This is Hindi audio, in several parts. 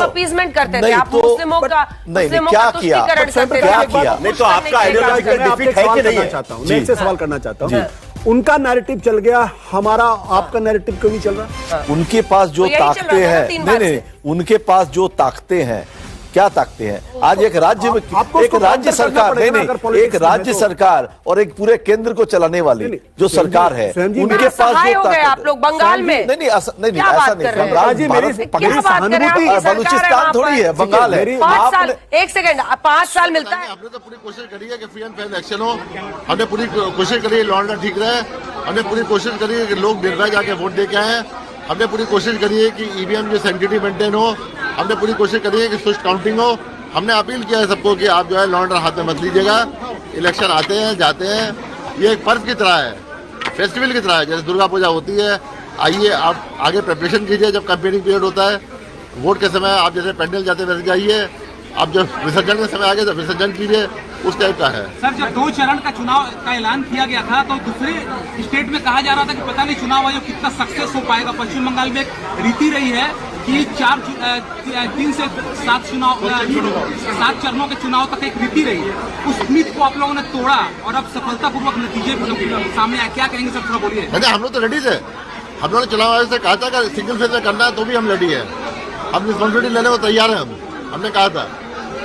अपीजमेंट करते थे, आप मुस्लिमों का तुष्टीकरण करते थे। नहीं तो आपका आइडियोलॉजिकल डिफीट है कि नहीं है? मैं इससे सवाल करना चाहता हूँ, उनका नैरेटिव चल गया, हमारा आपका नैरेटिव क्यों नहीं चल रहा? उनके पास जो ताकतें हैं, नहीं, उनके पास जो ताकतें हैं, क्या ताकते हैं? आज एक राज्य में एक राज्य सरकार एक राज्य सरकार और एक पूरे केंद्र को चलाने वाली जो सरकार है, उनके पास जो ताकत, आप लोग बंगाल में नहीं ऐसा नहीं, बलूचिस्तान थोड़ी है, बंगाल है। 5 साल, 1 सेकंड, 5 साल मिलता है। हमने तो पूरी कोशिश करी है कि फ्री एंड फेयर इलेक्शन हो, हमने पूरी कोशिश करी है लॉ एंड ऑर्डर ठीक रहे, हमने पूरी कोशिश करी है कि लोग निर्भय जाके वोट दे के आए, हमने पूरी कोशिश करी है कि ईवीएम जो सेंसिटिविटी मेंटेन हो, हमने पूरी कोशिश करी है कि सुष्ट काउंटिंग हो। हमने अपील किया है सबको कि आप जो है लॉ एंड ऑर्डर हाथ में मत लीजिएगा, इलेक्शन आते हैं जाते हैं, ये एक पर्व की तरह है, फेस्टिवल की तरह है, जैसे दुर्गा पूजा होती है। आइए आप आगे प्रिपरेशन कीजिए, जब कैंपेनिंग पीरियड होता है, वोट के समय आप जैसे पेंडल जाते वैसे जाइए, आप जब विसर्जन के समय आगे तो विसर्जन कीजिए, उस टाइप का है। सर, जब 2 चरण का चुनाव का ऐलान किया गया था तो दूसरे स्टेट में कहा जा रहा था कि पता नहीं चुनाव आयोग कितना सक्सेस हो पाएगा। पश्चिम बंगाल में एक रीति रही है कि 3 से 7 चरणों के चुनाव तक एक रीति रही है, उस उम्मीद को आप लोगों ने तोड़ा और अब सफलतापूर्वक नतीजे सामने आए, क्या कहेंगे सर, थोड़ा बोलिए। हम लोग तो रेडी थे, हम लोगों ने चुनाव आयोग से कहा था कि सिंगल फेज में करना है तो भी हम रेडी है, हम रिस्पॉन्सिबिलिटी लेने को तैयार हैं, हमने कहा था।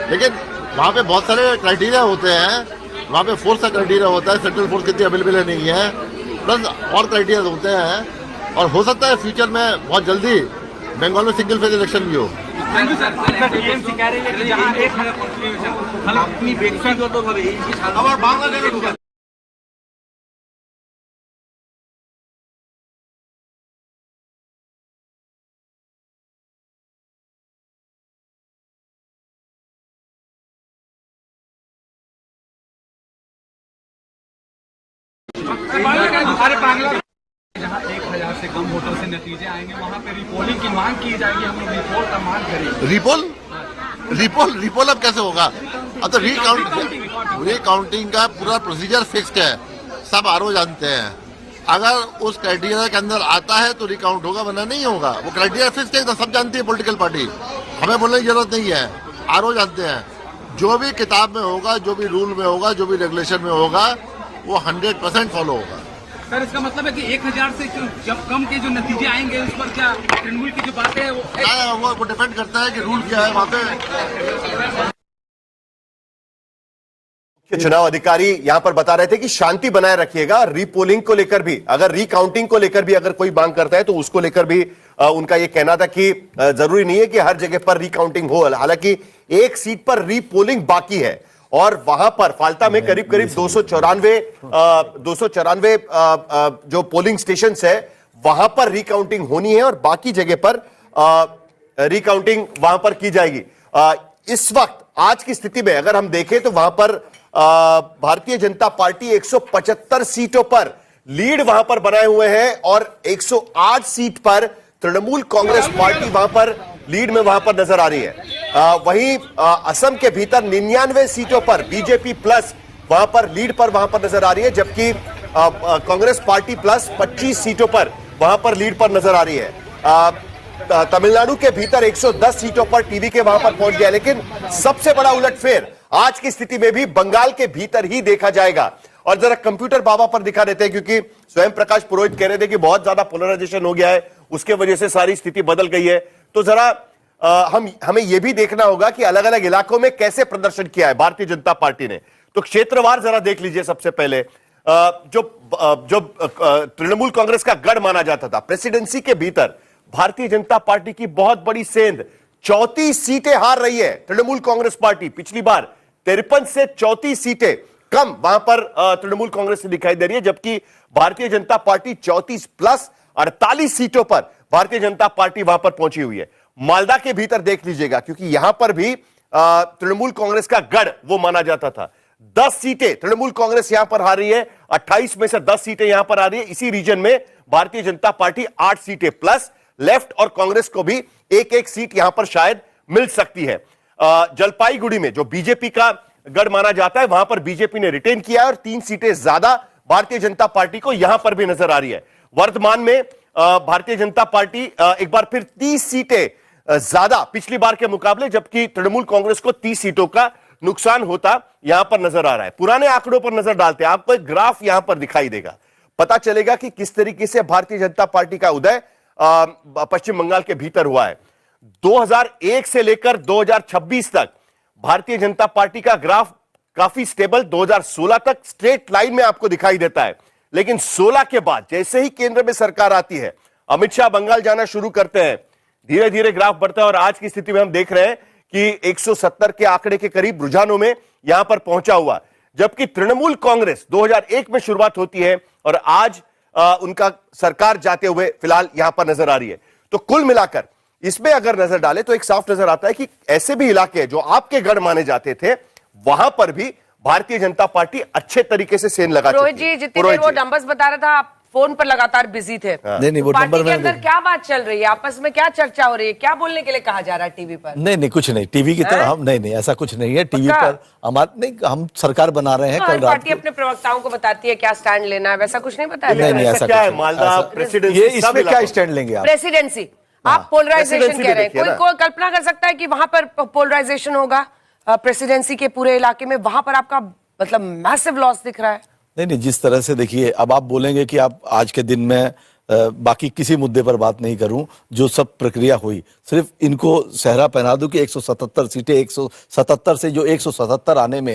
लेकिन वहाँ पे बहुत सारे क्राइटेरिया होते हैं, वहाँ पे फोर्स का क्राइटेरिया होता है, सेंट्रल फोर्स कितनी अवेलेबल है नहीं है, प्लस और क्राइटेरिया होते हैं, और हो सकता है फ्यूचर में बहुत जल्दी बंगाल में सिंगल फेज इलेक्शन भी हो। Thank you sir. टीएमसी कह रही है कि जहां 1000 अपनी व्यक्तिगत और बांग्लादेश जहाँ 1000 से कम वोटों से नतीजे आएंगे, वहाँ पे रिपोलिंग की मांग की जाएगी, हम लोग रिपोल का मांग करेंगे। रिपोल अब कैसे होगा? अब तो रीकाउंटिंग का पूरा प्रोसीजर फिक्स्ड है, सब आरओ जानते हैं। अगर उस क्राइटेरिया के अंदर आता है तो रिकाउंट होगा, वरना नहीं होगा। वो क्राइटेरिया फिक्स्ड है, तो सब जानती है पॉलिटिकल पार्टी, हमें बोलने की जरूरत नहीं है, आरओ जानते हैं। जो भी किताब में होगा, जो भी रूल में होगा, जो भी रेगुलेशन में होगा, वो 100% फॉलो होगा। सर, इसका मतलब है कि 1000 से जब कम के जो नतीजे आएंगे उस पर क्या तृणमूल की जो बातें है वो डिपेंड करता है कि रूल क्या है वहाँ पे। चुनाव अधिकारी यहां पर बता रहे थे कि शांति बनाए रखिएगा, रीपोलिंग को लेकर भी, अगर रिकाउंटिंग को लेकर भी अगर कोई मांग करता है तो उसको लेकर भी उनका यह कहना था कि जरूरी नहीं है कि हर जगह पर रिकाउंटिंग हो। हालांकि एक सीट पर रीपोलिंग बाकी है और वहां पर फाल्टा में करीब 294 जो पोलिंग स्टेशंस है वहां पर रिकाउंटिंग होनी है और बाकी जगह पर रिकाउंटिंग वहां पर की जाएगी। इस वक्त आज की स्थिति में अगर हम देखें तो वहां पर भारतीय जनता पार्टी 175 सीटों पर लीड वहां पर बनाए हुए हैं और 108 सीट पर तृणमूल कांग्रेस पार्टी वहां पर लीड में वहां पर नजर आ रही है। वहीं असम के भीतर 99 सीटों पर बीजेपी प्लस वहां पर लीड पर वहां पर नजर आ रही है, जबकि कांग्रेस पार्टी प्लस 25 सीटों पर वहां पर लीड पर नजर आ रही है। तमिलनाडु के भीतर 110 सीटों पर टीवी के वहां पर पहुंच गया, लेकिन सबसे बड़ा उलटफेर आज की स्थिति में भी बंगाल के भीतर ही देखा जाएगा। और जरा कंप्यूटर बाबा पर दिखा देते हैं, क्योंकि स्वयं प्रकाश पुरोहित कह रहे थे कि बहुत ज्यादा पोलराइजेशन हो गया है, उसके वजह से सारी स्थिति बदल गई है। तो जरा हमें यह भी देखना होगा कि अलग अलग इलाकों में कैसे प्रदर्शन किया है भारतीय जनता पार्टी ने। तो क्षेत्रवार जरा देख लीजिए। सबसे पहले जो तृणमूल कांग्रेस का गढ़ माना जाता था, प्रेसिडेंसी के भीतर भारतीय जनता पार्टी की बहुत बड़ी सेंध, 34 सीटें हार रही है तृणमूल कांग्रेस पार्टी। पिछली बार 53 से 34 सीटें कम वहां पर तृणमूल कांग्रेस से दिखाई दे रही है, जबकि भारतीय जनता पार्टी 34 प्लस 48 सीटों पर भारतीय जनता पार्टी वहां पर पहुंची हुई है। मालदा के भीतर देख लीजिएगा, क्योंकि यहां पर भी तृणमूल कांग्रेस का गढ़ वो माना जाता था। 10 सीटें तृणमूल कांग्रेस यहां पर हार रही है, 28 में से 10 सीटें यहां पर आ रही है। इसी रीजन में भारतीय जनता पार्टी 8 सीटें प्लस लेफ्ट और कांग्रेस को भी एक सीट यहां पर शायद मिल सकती है। जलपाईगुड़ी में जो बीजेपी का गढ़ माना जाता है, वहां पर बीजेपी ने रिटेन किया है और 3 सीटें ज्यादा भारतीय जनता पार्टी को यहां पर भी नजर आ रही है। वर्तमान में भारतीय जनता पार्टी एक बार फिर 30 सीटें ज्यादा पिछली बार के मुकाबले, जबकि तृणमूल कांग्रेस को 30 सीटों का नुकसान होता यहां पर नजर आ रहा है। पुराने आंकड़ों पर नजर डालते हैं, आपको एक ग्राफ यहां पर दिखाई देगा, पता चलेगा कि किस तरीके से भारतीय जनता पार्टी का उदय पश्चिम बंगाल के भीतर हुआ है। 2001 से लेकर 2026 तक भारतीय जनता पार्टी का ग्राफ काफी स्टेबल 2016 तक स्ट्रेट लाइन में आपको दिखाई देता है, लेकिन 16 के बाद जैसे ही केंद्र में सरकार आती है, अमित शाह बंगाल जाना शुरू करते हैं, धीरे धीरे ग्राफ बढ़ता है और आज की स्थिति में हम देख रहे हैं कि 170 के आंकड़े के करीब रुझानों में यहां पर पहुंचा हुआ, जबकि तृणमूल कांग्रेस 2001 में शुरुआत होती है और आज उनका सरकार जाते हुए फिलहाल यहां पर नजर आ रही है। तो कुल मिलाकर इसमें अगर नजर डाले तो एक साफ नजर आता है कि ऐसे भी इलाके हैं जो आपके गढ़ माने जाते थे, वहां पर भी भारतीय जनता पार्टी अच्छे तरीके से सेन लगा रोहित चुकी है। जी, जितनी देर वो नंबर्स बता रहा था, आप फोन पर लगातार बिजी थे। नहीं वो पार्टी नंबर के में अंदर क्या बात चल रही है, आपस में क्या चर्चा हो रही है, क्या बोलने के लिए कहा जा रहा है टीवी पर? नहीं कुछ नहीं, टीवी की तरह हम नहीं ऐसा कुछ नहीं है। टीवी पक्का? पर हमारे नहीं, हम सरकार बना रहे हैं। तो कल हर रात पार्टी अपने प्रवक्ताओं को बताती है क्या स्टैंड लेना है, वैसा कुछ नहीं बताया? नहीं ऐसा क्या है, कुछ मालदा नहीं। प्रेसिडेंसी ये इसमें क्या स्टैंड लेंगे आप? प्रेसिडेंसी, आप पोलराइजेशन प्रेसिडेंसी कह भी रहे हैं, देखिए ना। कोई कल्पना कर सकता है कि वहां पर पोलराइजेशन होगा प्रेसिडेंसी के पूरे इलाके में? वहां पर आपका मतलब मैसिव लॉस दिख रहा है। नहीं जिस तरह से देखिए, अब आप बोलेंगे कि आप आज के दिन में बाकी किसी मुद्दे पर बात नहीं करूं, जो सब प्रक्रिया हुई, सिर्फ इनको सहरा पहना दूं कि 177 सीटें, 177 से जो 177 आने में